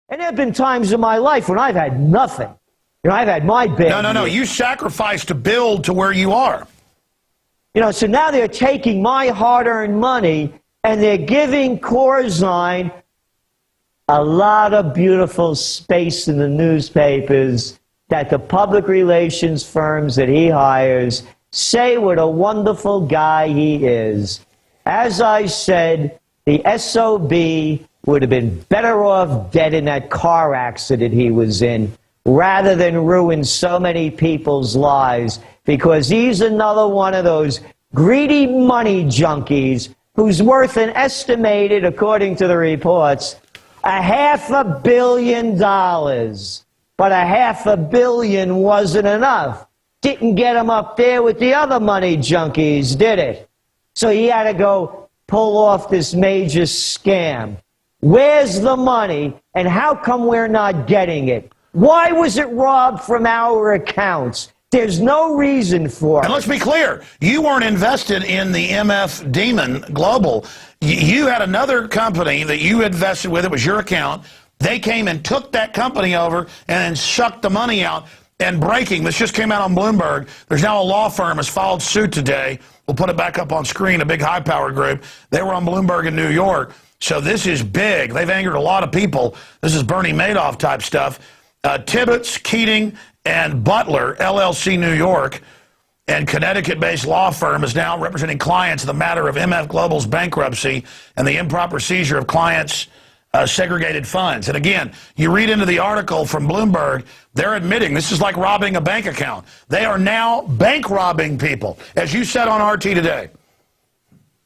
And there have been times in my life when I've had nothing. You know, I've had my bad No. years. You sacrificed to build to where you are. You know, so now they're taking my hard-earned money and they're giving Corzine a lot of beautiful space in the newspapers that the public relations firms that he hires say what a wonderful guy he is. As I said, the SOB would have been better off dead in that car accident he was in rather than ruin so many people's lives, because he's another one of those greedy money junkies who's worth an estimated, according to the reports, $500 million. But $500 million wasn't enough. Didn't get him up there with the other money junkies, did it? So he had to go pull off this major scam. Where's the money, and how come we're not getting it? Why was it robbed from our accounts? There's no reason for it. And let's be clear, you weren't invested in the MF Demon Global. You had another company that you invested with. It was your account. They came and took that company over and then sucked the money out. And breaking, this just came out on Bloomberg. There's now a law firm has filed suit today. We'll put it back up on screen, a big high-power group. They were on Bloomberg in New York. So this is big. They've angered a lot of people. This is Bernie Madoff type stuff. Tibbetts, Keating, and Butler, LLC New York, and Connecticut-based law firm is now representing clients in the matter of MF Global's bankruptcy and the improper seizure of clients' segregated funds. And again, you read into the article from Bloomberg, they're admitting this is like robbing a bank account. They are now bank robbing people, as you said on RT today.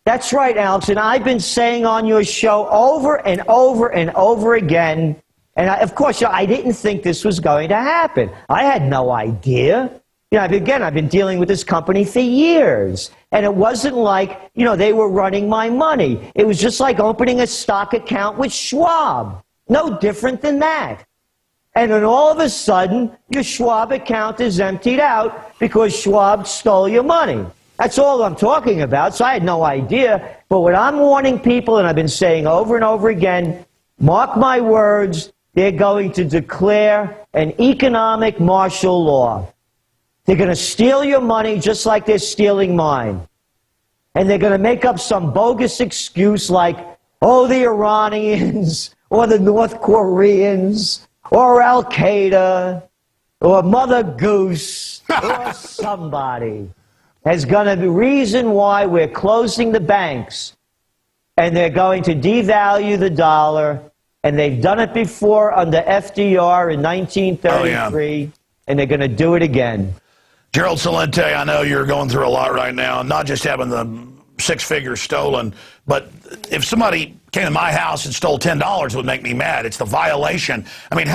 That's right, Alex, and I've been saying on your show over and over and over again, and of course, I didn't think this was going to happen. I had no idea. You know, I've been dealing with this company for years, and it wasn't like, you know, they were running my money. It was just like opening a stock account with Schwab. No different than that. And then all of a sudden, your Schwab account is emptied out because Schwab stole your money. That's all I'm talking about, so I had no idea. But what I'm warning people, and I've been saying over and over again, mark my words, they're going to declare an economic martial law. They're going to steal your money just like they're stealing mine. And they're going to make up some bogus excuse like, oh, the Iranians, or the North Koreans, or Al-Qaeda, or Mother Goose, or somebody is going to be the reason why we're closing the banks. And they're going to devalue the dollar. And they've done it before under FDR in 1933, and they're going to do it again. Gerald Celente, I know you're going through a lot right now, not just having the 6 figures stolen, but if somebody came to my house and stole $10, it would make me mad. It's the violation. I mean,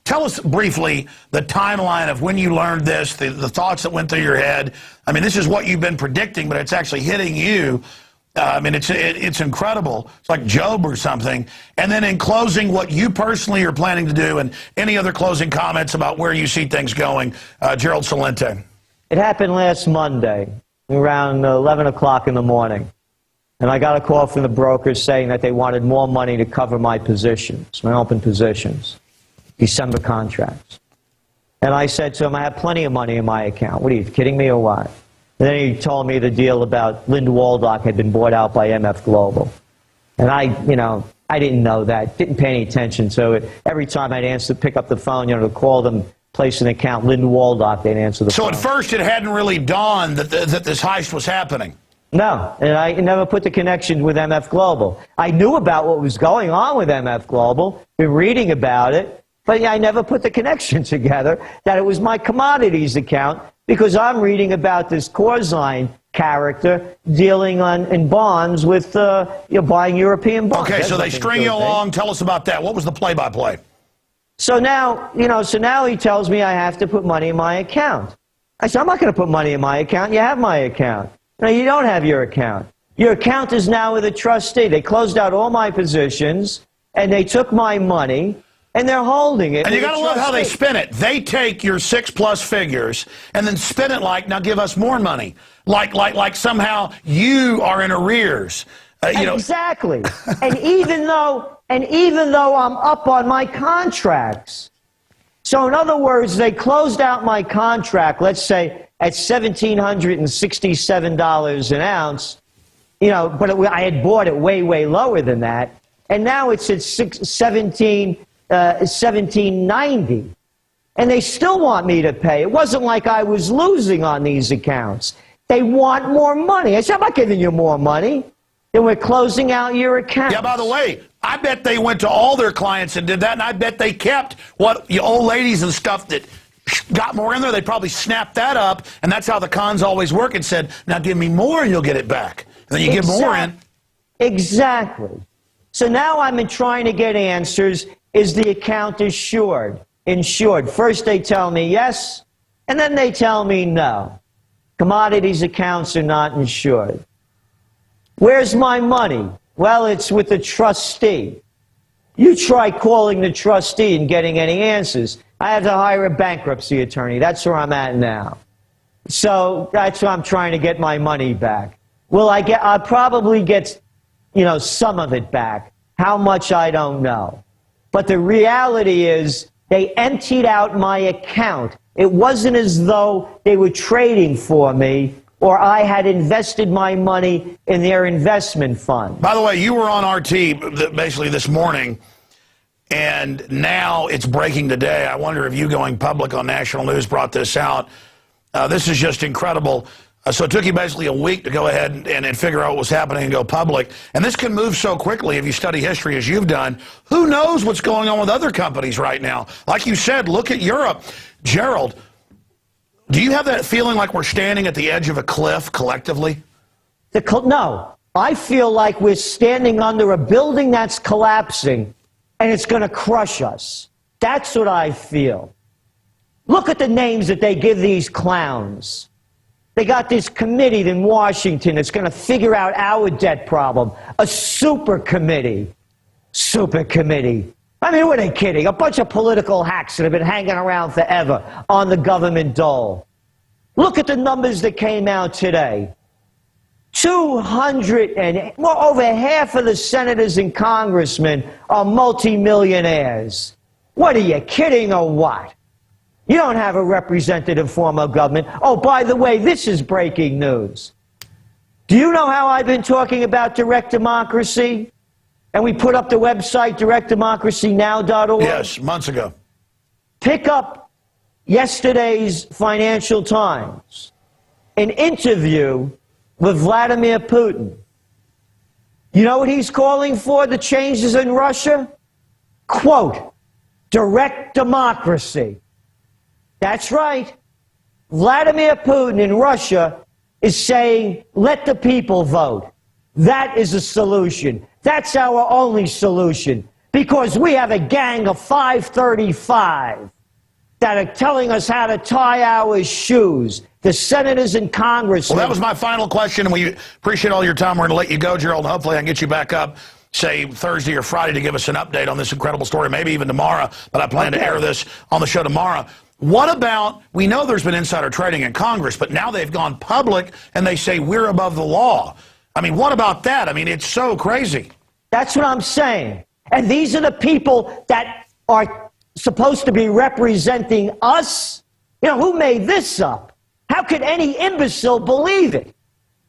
tell us briefly the timeline of when you learned this, the thoughts that went through your head. I mean, this is what you've been predicting, but it's actually hitting you. I mean, it's incredible. It's like Job or something. And then in closing, what you personally are planning to do, and any other closing comments about where you see things going, Gerald Celente. It happened last Monday around 11 o'clock in the morning. And I got a call from the brokers saying that they wanted more money to cover my positions, my open positions, December contracts. And I said to him, I have plenty of money in my account. What are you, kidding me or what? And then he told me the deal about Linda Waldock had been bought out by MF Global. And I didn't know that, didn't pay any attention to it. Every time I'd pick up the phone, to call them, place an account, Linda Waldock, they'd answer the phone. So at first it hadn't really dawned that this heist was happening? No, and I never put the connection with MF Global. I knew about what was going on with MF Global, been reading about it, but I never put the connection together that it was my commodities account, because I'm reading about this Corzine character dealing in bonds with buying European bonds. Okay, so they string you along. Tell us about that. What was the play-by-play? So now, he tells me I have to put money in my account. I said, I'm not going to put money in my account. You have my account. No, you don't have your account. Your account is now with a trustee. They closed out all my positions, and they took my money, and they're holding it. And you got to love how they spin it. They take your 6+ figures and then spin it like, now give us more money. Like somehow you are in arrears. Exactly. And even though and even though I'm up on my contracts. So in other words, they closed out my contract, let's say at $1,767 an ounce, you know, but I had bought it way, way lower than that. And now it's at $17.90. And they still want me to pay. It wasn't like I was losing on these accounts. They want more money. I said, I'm not giving you more money. Then we're closing out your account. Yeah, by the way, I bet they went to all their clients and did that, and I bet they kept what the old ladies and stuff that got more in there. They probably snapped that up, and that's how the cons always work, and said, now give me more and you'll get it back. And then you give more in. Exactly. So now I'm trying to get answers. Is the account insured? First they tell me yes, and then they tell me no. Commodities accounts are not insured. Where's my money? Well, it's with the trustee. You try calling the trustee and getting any answers. I have to hire a bankruptcy attorney. That's where I'm at now. So that's why I'm trying to get my money back. I'll probably get, you know, some of it back. How much, I don't know. But the reality is they emptied out my account. It wasn't as though they were trading for me or I had invested my money in their investment fund. By the way, you were on RT basically this morning, and now it's breaking today. I wonder if you going public on national news brought this out. This is just incredible. So it took you basically a week to go ahead and figure out what was happening and go public. And this can move so quickly if you study history as you've done. Who knows what's going on with other companies right now? Like you said, look at Europe. Gerald, do you have that feeling like we're standing at the edge of a cliff collectively? No. I feel like we're standing under a building that's collapsing and it's going to crush us. That's what I feel. Look at the names that they give these clowns. They got this committee in Washington that's going to figure out our debt problem. A super committee. Super committee. I mean, who are they kidding? A bunch of political hacks that have been hanging around forever on the government dole. Look at the numbers that came out today. 200 and well, over half of the senators and congressmen are multimillionaires. What are you kidding or what? You don't have a representative form of government. Oh, by the way, this is breaking news. Do you know how I've been talking about direct democracy? And we put up the website, directdemocracynow.org. Yes, months ago. Pick up yesterday's Financial Times, an interview with Vladimir Putin. You know what he's calling for, the changes in Russia? Quote, direct democracy. That's right. Vladimir Putin in Russia is saying, let the people vote. That is a solution. That's our only solution. Because we have a gang of 535 that are telling us how to tie our shoes. The senators and congressmen. Well, that was my final question, and we appreciate all your time. We're going to let you go, Gerald, and hopefully I can get you back up, say, Thursday or Friday to give us an update on this incredible story, maybe even tomorrow, but I plan to air this on the show tomorrow. What about, we know there's been insider trading in Congress, but now they've gone public and they say we're above the law. I mean, what about that? I mean, it's so crazy. That's what I'm saying. And these are the people that are supposed to be representing us. You know, who made this up? How could any imbecile believe it?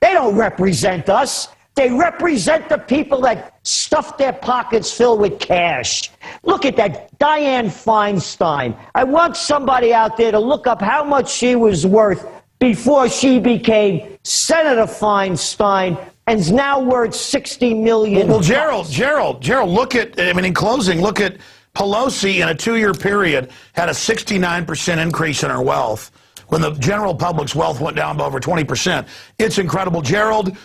They don't represent us. They represent the people that stuff their pockets filled with cash. Look at that, Dianne Feinstein. I want somebody out there to look up how much she was worth before she became Senator Feinstein and is now worth $60 million. Well, Gerald, look at, I mean, in closing, look at Pelosi in a 2-year period had a 69% increase in her wealth when the general public's wealth went down by over 20%. It's incredible. Gerald,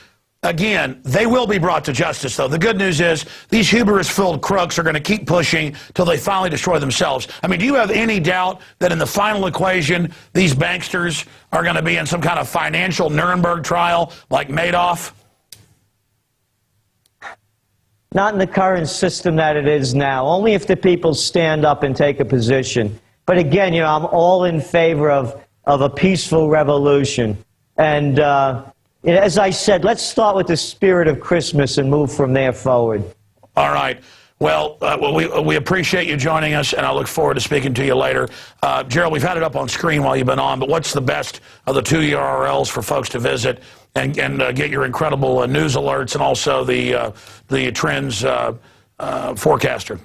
again, they will be brought to justice, though. The good news is these hubris-filled crooks are going to keep pushing till they finally destroy themselves. I mean, do you have any doubt that in the final equation, these banksters are going to be in some kind of financial Nuremberg trial like Madoff? Not in the current system that it is now. Only if the people stand up and take a position. But again, you know, I'm all in favor of a peaceful revolution. And as I said, let's start with the spirit of Christmas and move from there forward. All right. Well, we appreciate you joining us, and I look forward to speaking to you later. Gerald, we've had it up on screen while you've been on, but what's the best of the 2 URLs for folks to visit and get your incredible news alerts and also the trends forecaster?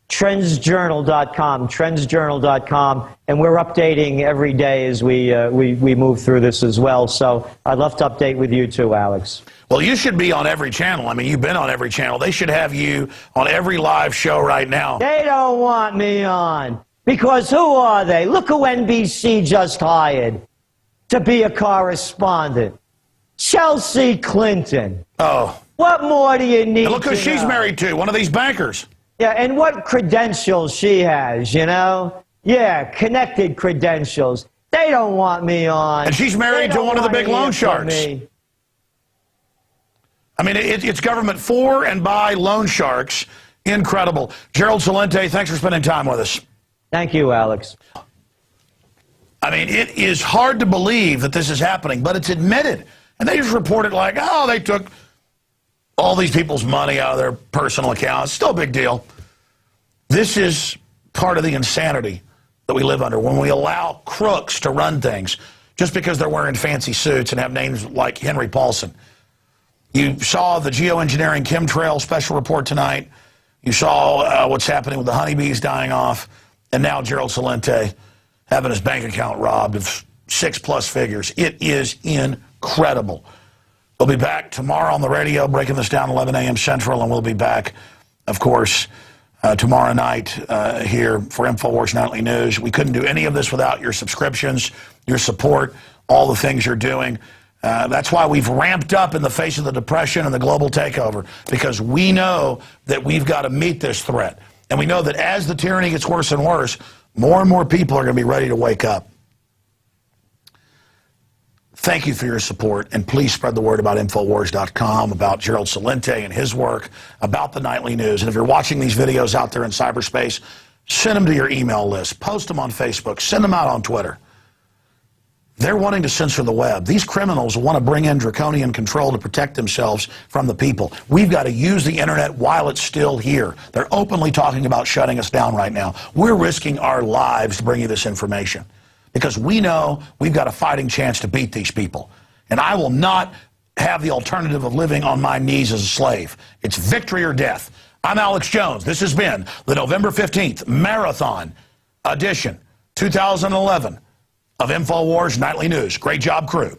Trendsjournal.com, trendsjournal.com, and we're updating every day as we move through this as well. So I'd love to update with you too, Alex. Well, you should be on every channel. I mean, you've been on every channel. They should have you on every live show right now. They don't want me on. Because who are they? Look who NBC just hired to be a correspondent. Chelsea Clinton. Oh. What more do you need? And look who she's married to, one of these bankers. Yeah, and what credentials she has, you know? Yeah, connected credentials. They don't want me on. And she's married to one of the big loan sharks. I mean, it's government for and by loan sharks. Incredible. Gerald Celente, thanks for spending time with us. Thank you, Alex. I mean, it is hard to believe that this is happening, but it's admitted. And they just report it like, oh, they took all these people's money out of their personal accounts. Still a big deal. This is part of the insanity that we live under when we allow crooks to run things just because they're wearing fancy suits and have names like Henry Paulson. You saw the geoengineering chemtrail special report tonight. You saw what's happening with the honeybees dying off. And now Gerald Celente having his bank account robbed of 6+ figures. It is incredible. We'll be back tomorrow on the radio, breaking this down 11 a.m. Central, and we'll be back, of course, tomorrow night here for Infowars Nightly News. We couldn't do any of this without your subscriptions, your support, all the things you're doing. That's why we've ramped up in the face of the depression and the global takeover, because we know that we've got to meet this threat. And we know that as the tyranny gets worse and worse, more and more people are going to be ready to wake up. Thank you for your support, and please spread the word about Infowars.com, about Gerald Celente and his work, about the Nightly News. And if you're watching these videos out there in cyberspace, send them to your email list, post them on Facebook, send them out on Twitter. They're wanting to censor the web. These criminals want to bring in draconian control to protect themselves from the people. We've got to use the internet while it's still here. They're openly talking about shutting us down right now. We're risking our lives to bring you this information because we know we've got a fighting chance to beat these people. And I will not have the alternative of living on my knees as a slave. It's victory or death. I'm Alex Jones. This has been the November 15th Marathon Edition 2011 of Infowars Nightly News. Great job, crew.